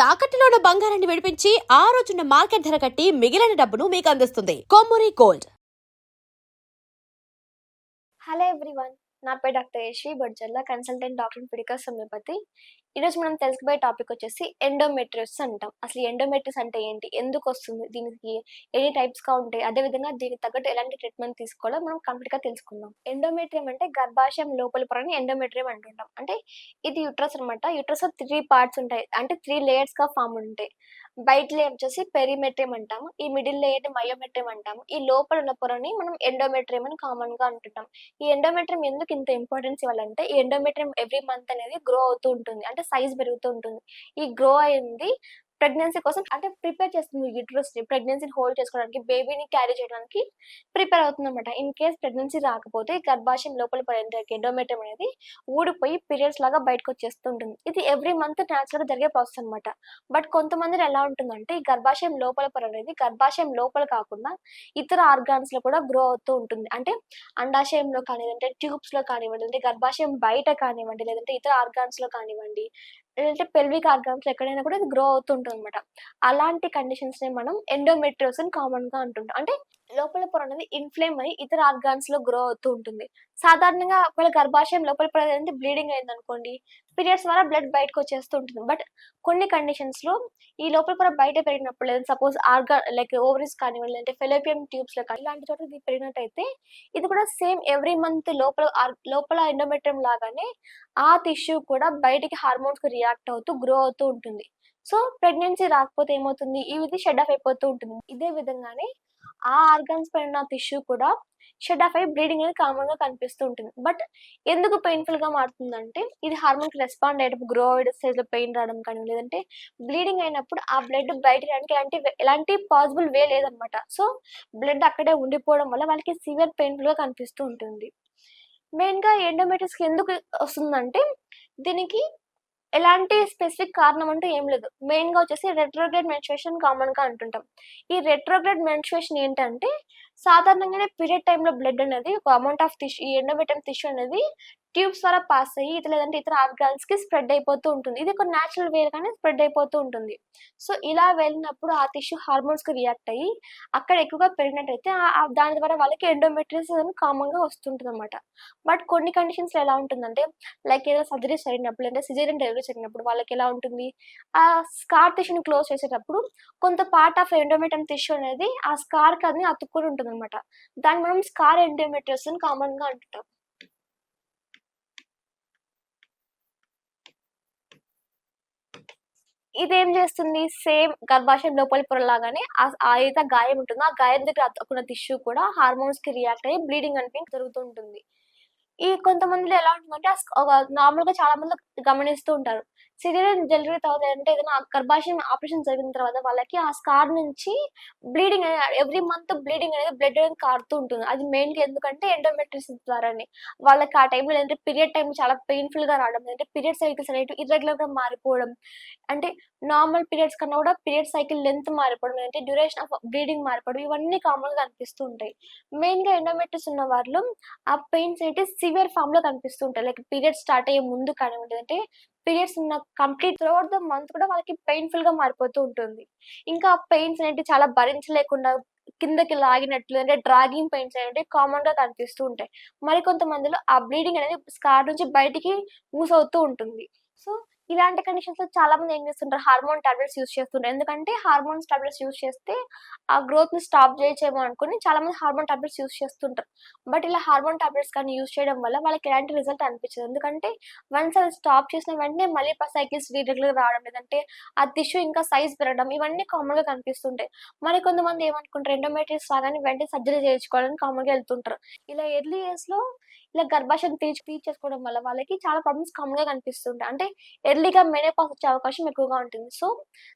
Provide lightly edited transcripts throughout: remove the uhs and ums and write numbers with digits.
తాకట్టులో ఉన్న బంగారాన్ని విడిపించి ఆ రోజున్న మార్కెట్ ధర కట్టి మిగిలిన డబ్బును మీకు అందిస్తుంది కొమ్మూరి గోల్డ్. హలో ఎవ్రీవన్, నా పేరు doctor Yashwi Budjarla, consultant doctor ఫిడికస్ హోమియోపతి. ఈరోజు మనం తెలుసుకునే టాపిక్ వచ్చేసి ఎండోమెట్రియోసిస్ అంటాం. అసలు ఎండోమెట్రియోసిస్ అంటే ఏంటి, ఎందుకు వస్తుంది, దీనికి ఎన్ని టైప్స్గా ఉంటాయి, అదేవిధంగా దీనికి తగ్గట్టు ఎలాంటి ట్రీట్మెంట్ తీసుకోవాలో మనం కంప్లీట్గా తెలుసుకుందాం. ఎండోమెట్రియం అంటే గర్భాశయం లోపల పొరని ఎండోమెట్రియం అంటుంటాం. అంటే ఇది యూట్రస్ అనమాట. యూట్రస్ 3 పార్ట్స్ ఉంటాయి, అంటే 3 లేయర్స్గా ఫామ్ ఉంటాయి. బయట లేయర్ వచ్చేసి పెరిమెట్రియం అంటాము, ఈ మిడిల్ లేయర్ మయోమెట్రియం అంటాము, ఈ లోపల ఉన్న పొరని మనం ఎండోమెట్రియం అని కామన్గా అంటుంటాం. ఈ ఎండోమెట్రియం ఎందుకు ఇంత ఇంపార్టెన్స్ ఇవ్వాలంటే, ఈ ఎండోమెట్రియం ఎవ్రీ మంత్ అనేది గ్రో అవుతూ ఉంటుంది, అంటే సైజ్ పెరుగుతూ ఉంటుంది. ఈ గ్రో అయింది ప్రెగ్నెన్సీ కోసం, అంటే ప్రిపేర్ చేస్తుంది యూట్రస్ని ప్రెగ్నెన్సీని హోల్డ్ చేసుకోవడానికి, బేబీని క్యారీ చేయడానికి ప్రిపేర్ అవుతుంది అనమాట. ఇన్ కేస్ ప్రెగ్నెన్సీ రాకపోతే గర్భాశయం లోపల పడే ఎండోమెట్రియం అనేది ఊడిపోయి పీరియడ్స్ లాగా బయటకు వచ్చేస్తూ ఉంటుంది. ఇది ఎవ్రీ మంత్ న్యాచురల్గా జరిగే ప్రాసెస్ అనమాట. బట్ కొంతమందిలో ఎలా ఉంటుందంటే, ఈ గర్భాశయం లోపల పొర అనేది గర్భాశయం లోపల కాకుండా ఇతర ఆర్గాన్స్ లో కూడా గ్రో అవుతూ ఉంటుంది. అంటే అండాశయంలో కానివ్వండి, ట్యూబ్స్ లో కానివ్వండి, అంటే గర్భాశయం బయట కానివ్వండి, లేదంటే ఇతర ఆర్గాన్స్ లో కానివ్వండి, లేదంటే పెల్విక్ ఆర్గాన్స్ ఎక్కడైనా కూడా ఇది గ్రో అవుతుంటుంది అనమాట. అలాంటి కండిషన్స్ ని మనం ఎండోమెట్రియోసిస్ అని కామన్ గా అంటుంటాం. అంటే లోపల పొర అనేది ఇన్ఫ్లేమ్ అయ్యి ఇతర ఆర్గాన్స్ లో గ్రో అవుతూ ఉంటుంది. సాధారణంగా ఒకవేళ గర్భాశయం లోపల పొర అనేది బ్లీడింగ్ అయింది అనుకోండి, పీరియడ్స్ ద్వారా బ్లడ్ బయటకు వచ్చేస్తూ ఉంటుంది. బట్ కొన్ని కండిషన్స్ లో ఈ లోపల పొర బయట పెరిగినప్పుడు, లేదా సపోజ్ లైక్ ఓవరీస్ కానివ్వండి, లేదంటే ఫెలోపియన్ ట్యూబ్స్ లో కానీ ఇలాంటి చోట ఇది పెరిగినట్టయితే, ఇది కూడా సేమ్ ఎవ్రీ మంత్ లోపల ఎండోమెట్రియం లాగానే ఆ టిష్యూ కూడా బయటికి హార్మోన్స్ కి రియాక్ట్ అవుతూ గ్రో అవుతూ ఉంటుంది. సో ప్రెగ్నెన్సీ రాకపోతే ఏమవుతుంది, ఇది షెడ్ ఆఫ్ అయిపోతూ ఉంటుంది. ఇదే విధంగానే ఆ ఆర్గాన్స్ పైన టిష్యూ కూడా షెడ్ ఆఫ్ అయ్యి బ్లీడింగ్ అనేది కామన్ గా కనిపిస్తూ ఉంటుంది. బట్ ఎందుకు పెయిన్ఫుల్ గా మారుతుందంటే, ఇది హార్మోన్ కి రెస్పాండ్ అయ్యేటప్పుడు గ్రో అయ్యే స్టేజ్ లో పెయిన్ రావడం కానీ, లేదంటే బ్లీడింగ్ అయినప్పుడు ఆ బ్లడ్ బయట రావడానికి ఎలాంటి పాసిబుల్ వే లేదనమాట. సో బ్లడ్ అక్కడే ఉండిపోవడం వల్ల వాళ్ళకి సివియర్ పెయిన్ఫుల్ గా కనిపిస్తూ ఉంటుంది. మెయిన్ గా ఎండోమెట్రియోసిస్ ఎందుకు వస్తుందంటే, దీనికి ఎలాంటి స్పెసిఫిక్ కారణం అంటూ ఏం లేదు. మెయిన్‌గా వచ్చేసి రెట్రోగ్రేడ్ మెన్స్ట్రుయేషన్ కామన్‌గా అంటుంటాం. ఈ రెట్రోగ్రేడ్ మెన్స్ట్రుయేషన్ ఏంటంటే, సాధారణంగానే పీరియడ్ టైమ్‌లో బ్లడ్ అనేది ఒక అమౌంట్ ఆఫ్ టిష్యూ, ఈ ఎండోమెట్రియం టిష్యూ అనేది ట్యూబ్స్ ద్వారా పాస్ అయ్యి లేదంటే ఇతర ఆర్గాన్స్‌కి స్ప్రెడ్ అయిపోతూ ఉంటుంది. ఇది ఒక నేచురల్ వేగానే స్ప్రెడ్ అయిపోతూ ఉంటుంది. సో ఇలా వెళ్ళినప్పుడు ఆ టిష్యూ హార్మోన్స్‌కి రియాక్ట్ అయ్యి అక్కడ ఎక్కువగా పెరిగినట్టయితే దాని ద్వారా వాళ్ళకి ఎండోమెట్రియోసిస్ అని కామన్‌గా వస్తుంటుందన్నమాట. బట్ కొన్ని కండిషన్స్‌లో ఎలా ఉంటుందంటే, లైక్ ఏదో సర్జరీస్ జరిగినప్పుడు, అంటే సిజేరియన్ డెలివరీ జరిగినప్పుడు వాళ్ళకి ఎలా ఉంటుంది, ఆ స్కార్ టిష్యూని క్లోజ్ చేసేటప్పుడు కొంత పార్ట్ ఆఫ్ ఎండోమెట్రియం టిష్యూ అనేది ఆ స్కార్‌కి అది అతుక్కొని ఉంటుందన్నమాట. దాన్ని మనం స్కార్ ఎండోమెట్రియోసిస్ అని కామన్‌గా అంటుంటాం. ఇదేం చేస్తుంది, సేమ్ గర్భాశయం లోపలి పొరలాగానే ఏదైతే గాయం ఉంటుందో, ఆ గాయం దగ్గర అతుక్కున్న టిష్యూ కూడా హార్మోన్స్‌కి రియాక్ట్ అయ్యి బ్లీడింగ్ అనేది జరుగుతూ ఉంటుంది. ఈ కొంతమందిలో ఎలా ఉంటుందంటే, ఒక నార్మల్‌గా చాలా మందిలో గమనిస్తూ ఉంటారు. సిజేరియన్ డెలివరీ తర్వాత, అంటే ఏదైనా గర్భాశయం ఆపరేషన్ జరిగిన తర్వాత వాళ్ళకి ఆ స్కార్ నుంచి బ్లీడింగ్ ఎవ్రీ మంత్ బ్లీడింగ్ అనేది బ్లడ్ అనేది కారుతూ ఉంటుంది. అది మెయిన్‌గా ఎందుకంటే ఎండోమెట్రియోసిస్ ద్వారానే. వాళ్ళకి ఆ టైంలో ఏంటంటే పీరియడ్ టైమ్ చాలా పెయిన్‌ఫుల్‌గా రావడం, అంటే పీరియడ్ సైకిల్స్ అనేటివి ఇర్రెగ్యులర్‌గా మారిపోవడం, అంటే నార్మల్ పీరియడ్స్ కన్నా కూడా పీరియడ్ సైకిల్ లెంత్ మారిపోవడం, లేదంటే డ్యూరేషన్ ఆఫ్ బ్లీడింగ్ మారిపోవడం, ఇవన్నీ కామన్‌గా కనిపిస్తూ ఉంటాయి. మెయిన్‌గా ఎండోమెట్రియోసిస్ ఉన్న వారిలో ఆ పెయిన్స్ అనేటివి సివియర్ ఫార్మ్‌లో కనిపిస్తూ ఉంటాయి. లైక్ పీరియడ్స్ స్టార్ట్ అయ్యే ముందు కానివ్వండి, అంటే పీరియడ్స్ ఉన్న కంప్లీట్ త్రూఅవుట్ ద మంత్ కూడా వాళ్ళకి పెయిన్‌ఫుల్‌గా మారిపోతూ ఉంటుంది. ఇంకా పెయిన్స్ అనేటివి చాలా భరించలేకుండా కిందకి లాగినట్లు, అంటే డ్రాగింగ్ పెయిన్స్ అనేటివి కామన్‌గా కనిపిస్తూ ఉంటాయి. మరికొంతమందిలో ఆ బ్లీడింగ్ అనేది స్కార్ నుంచి బయటికి మూవ్ అవుతూ ఉంటుంది. సో ఇలాంటి కండిషన్స్‌లో చాలా మంది ఏం చేస్తుంటారు, హార్మోన్ టాబ్లెట్స్ యూజ్ చేస్తుంటారు. ఎందుకంటే హార్మోన్స్ టాబ్లెట్స్ యూజ్ చేస్తే ఆ గ్రోత్‌ని స్టాప్ చేయొచ్చేమో అనుకుని చాలా మంది హార్మోన్ టాబ్లెట్స్ యూజ్ చేస్తుంటారు. బట్ ఇలా హార్మోన్ టాబ్లెట్స్ కానీ యూజ్ చేయడం వల్ల వాళ్ళకి ఎలాంటి రిజల్ట్ అనిపించదు. ఎందుకంటే వన్స్ అది స్టాప్ చేసిన వెంటనే మళ్ళీ సైకిల్స్ ఇర్రెగ్యులర్‌గా రావడం, లేదంటే ఆ టిష్యూ ఇంకా సైజ్ పెరగడం, ఇవన్నీ కామన్‌గా కనిపిస్తుంటాయి. మరి కొంతమంది ఏమనుకుంటారు, ఎండోమెట్రియోసిస్ రాగానే వెంటనే సర్జరీ చేయించుకోవాలని కామన్‌గా వెళ్తుంటారు. ఇలా ఎర్లీ ఏజ్‌లో ఇలా గర్భాశయం తీసేసుకోవడం వల్ల వాళ్ళకి చాలా ప్రాబ్లమ్స్ కామన్‌గా కనిపిస్తుంటాయి. అంటే ఎర్లీగా మెనోపాజ్ వచ్చే అవకాశం ఎక్కువగా ఉంటుంది. సో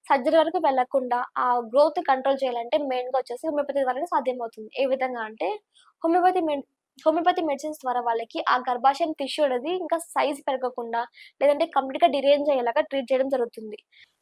సర్జరీ వరకు వెళ్ళకుండా ఆ గ్రోత్ కంట్రోల్ చేయాలంటే మెయిన్‌గా వచ్చేసి హోమియోపతి ద్వారానే సాధ్యమవుతుంది. ఏ విధంగా అంటే, హోమియోపతి మెన్ హోమియోపతి మెడిసిన్స్ ద్వారా వాళ్ళకి ఆ గర్భాశయం టిష్యూ అనేది ఇంకా సైజ్ పెరగకుండా, లేదంటే కంప్లీట్‌గా డిరేంజ్ అయ్యేలాగా ట్రీట్ చేయడం జరుగుతుంది.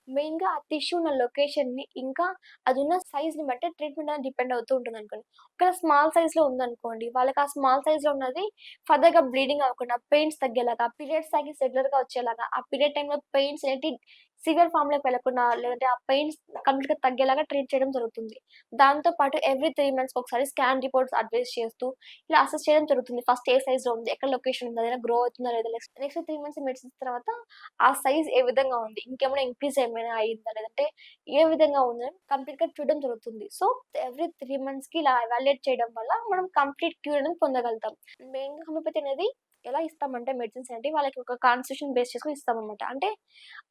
మెయిన్‌గా ఆ టిష్యూ ఉన్న లొకేషన్‌ని, ఇంకా అదున్న సైజ్‌ని బట్టి ట్రీట్మెంట్ అనేది డిపెండ్ అవుతూ ఉంటుందనుకోండి. ఒకవేళ స్మాల్ సైజ్‌లో ఉందనుకోండి, వాళ్ళకి ఆ స్మాల్ సైజ్‌లో ఉన్నది ఫర్దర్‌గా బ్లీడింగ్ అవ్వకుండా, పెయిన్స్ తగ్గేలాగా, పీరియడ్ సైకిల్స్ రెగ్యులర్‌గా వచ్చేలాగా, ఆ పీరియడ్ టైమ్‌లో పెయిన్స్ అనేటివి సివియర్ ఫామ్‌లోకి వెళ్ళకుండా లేదంటే ఆ పెయిన్స్ కంప్లీట్‌గా తగ్గేలాగా ట్రీట్ చేయడం జరుగుతుంది. దాంతో పాటు ఎవ్రీ 3 మంత్స్‌కి ఒకసారి స్కాన్ రిపోర్ట్స్ అడ్వైస్ చేస్తూ ఇలా అసెస్ చేయడం జరుగుతుంది. ఫస్ట్ ఏ సైజ్‌లో ఉంది? ఎక్కడ లొకేషన్ ఉంది? అదేనా గ్రో అవుతుందా లేదా? నెక్స్ట్ 3 మంత్స్ మెడిసిన్స్ తర్వాత ఆ సైజ్ ఏ విధంగా ఉంది? ఇంకేమైనా ఇంక్రీజ్ ఏమైనా అయిందా? లేదంటే ఏ విధంగా ఉందని కంప్లీట్‌గా చూడడం జరుగుతుంది. సో, ఎవ్రీ 3 మంత్స్‌కి ఇలా ఎవాల్యుయేట్ చేయడం వల్ల మనం కంప్లీట్ క్యూర్ అనేది పొందగలుగుతాం. మెయిన్‌గా హోమియోపతి అనేది ఎలా ఇస్తామంటే మెడిసిన్స్ అనేటివి వాళ్ళకి ఒక కాన్స్టిట్యూషన్ బేస్ చేసుకొని ఇస్తామనమాట. అంటే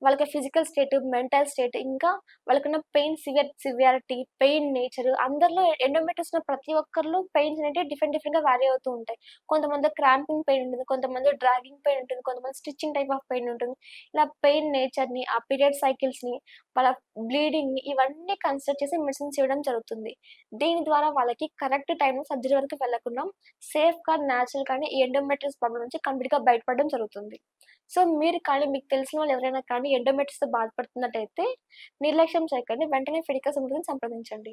వాళ్ళకి ఫిజికల్ స్టేట్, మెంటల్ స్టేట్ ఇంకా వాళ్ళకున్న పెయిన్ సివియారిటీ, పెయిన్ నేచర్ అందరిలో ఎండోమెట్రియోసిస్ ఉన్న ప్రతి ఒక్కరిలో పెయిన్స్ అనేటివి డిఫరెంట్‌గా వారీ అవుతూ ఉంటాయి. కొంతమందిలో క్రాంపింగ్ పెయిన్ ఉంటుంది. కొంతమందిలో డ్రాగింగ్ పెయిన్ ఉంటుంది. కొంతమంది స్టిచింగ్ టైప్ ఆఫ్ పెయిన్ ఉంటుంది. ఇలా పెయిన్ నేచర్‌ని, ఆ పీరియడ్ సైకిల్స్‌ని, వాళ్ళ బ్లీడింగ్‌ని ఇవన్నీ కన్సిడర్ చేసి మెడిసిన్స్ ఇవ్వడం జరుగుతుంది. దీని ద్వారా వాళ్ళకి కరెక్ట్ టైంలో సర్జరీ వరకు వెళ్ళకుండా సేఫ్‌గా, న్యాచురల్‌గానే ఈ ఎండోమెట్రియోసిస్ ప్రాబ్లమ్ నుంచి కంప్లీట్‌గా బయటపడడం జరుగుతుంది. సో, మీరు కానీ, మీకు తెలిసిన వాళ్ళు ఎవరైనా కానీ ఎండోమెట్రిస్‌తో బాధపడుతున్నట్టయితే నిర్లక్ష్యం చేయకండి. వెంటనే ఫిడికా సెంటర్‌ని సంప్రదించండి.